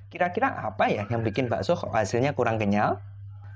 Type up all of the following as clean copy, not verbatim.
Kira-kira apa ya yang bikin bakso kok hasilnya kurang kenyal?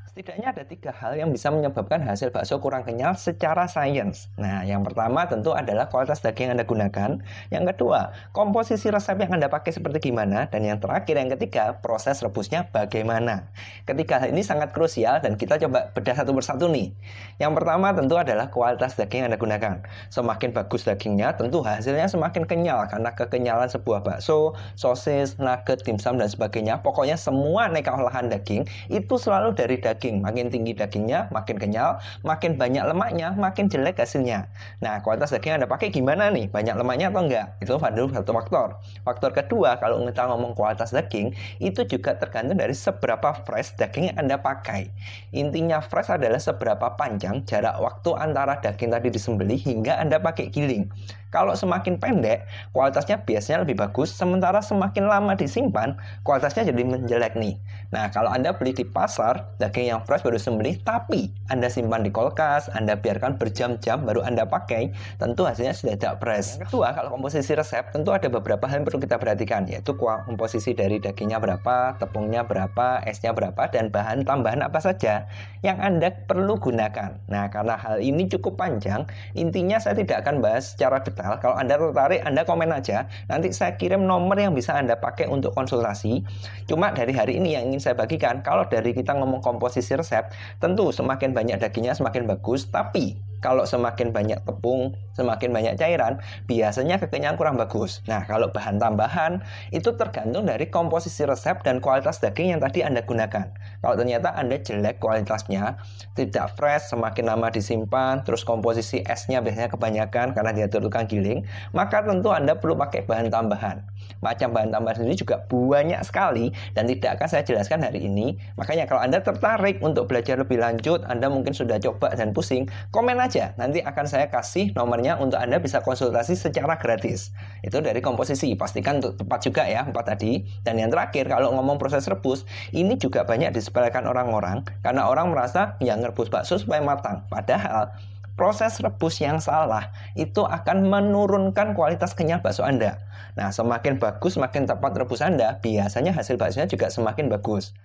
Setidaknya ada 3 hal yang bisa menyebabkan hasil bakso kurang kenyal secara sains. Nah, yang pertama tentu adalah kualitas daging yang Anda gunakan. Yang kedua, komposisi resep yang Anda pakai seperti gimana. Dan yang terakhir, yang ketiga, proses rebusnya bagaimana. Ketiga hal ini sangat krusial dan kita coba bedah satu persatu nih. Yang pertama tentu adalah kualitas daging yang Anda gunakan. Semakin bagus dagingnya, tentu hasilnya semakin kenyal. Karena kekenyalan sebuah bakso, sosis, nugget, dimsum, dan sebagainya. Pokoknya semua aneka olahan daging itu selalu dari daging. Makin tinggi dagingnya, makin kenyal, makin banyak lemaknya, makin jelek hasilnya. Nah, kualitas daging yang Anda pakai gimana nih? Banyak lemaknya atau enggak? Itu satu faktor. Faktor kedua, kalau kita ngomong kualitas daging, itu juga tergantung dari seberapa fresh daging yang Anda pakai. Intinya fresh adalah seberapa panjang jarak waktu antara daging tadi disembelih hingga Anda pakai giling. Kalau semakin pendek, kualitasnya biasanya lebih bagus, sementara semakin lama disimpan, kualitasnya jadi menjelek nih. Nah, kalau Anda beli di pasar, daging yang fresh baru sembelih, tapi Anda simpan di kulkas, Anda biarkan berjam-jam baru Anda pakai, tentu hasilnya sudah tidak fresh. Yang kedua, kalau komposisi resep, tentu ada beberapa hal yang perlu kita perhatikan, yaitu komposisi dari dagingnya berapa, tepungnya berapa, esnya berapa, dan bahan tambahan apa saja yang Anda perlu gunakan. Nah, karena hal ini cukup panjang, intinya saya tidak akan bahas secara detail. Kalau Anda tertarik, Anda komen aja. Nanti saya kirim nomor yang bisa Anda pakai untuk konsultasi. Cuma dari hari ini yang ingin saya bagikan, kalau dari kita ngomong komposisi resep, tentu semakin banyak dagingnya semakin bagus. Tapi kalau semakin banyak tepung, semakin banyak cairan, biasanya kekenyangan kurang bagus. Nah, kalau bahan tambahan, itu tergantung dari komposisi resep dan kualitas daging yang tadi Anda gunakan. Kalau ternyata Anda jelek kualitasnya, tidak fresh, semakin lama disimpan, terus komposisi esnya biasanya kebanyakan karena diatur tukang giling, maka tentu Anda perlu pakai bahan tambahan. Macam bahan tambahan sendiri juga banyak sekali dan tidak akan saya jelaskan hari ini. Makanya kalau Anda tertarik untuk belajar lebih lanjut, Anda mungkin sudah coba dan pusing, komen aja. Nanti akan saya kasih nomornya untuk Anda bisa konsultasi secara gratis. Itu dari komposisi, pastikan tepat juga ya 4 tadi. Dan yang terakhir, kalau ngomong proses rebus, ini juga banyak disepelekan orang-orang karena orang merasa yang ngerebus bakso supaya matang. Padahal proses rebus yang salah itu akan menurunkan kualitas kenyal bakso Anda. Nah, semakin bagus, semakin tepat rebus Anda, biasanya hasil baksonya juga semakin bagus.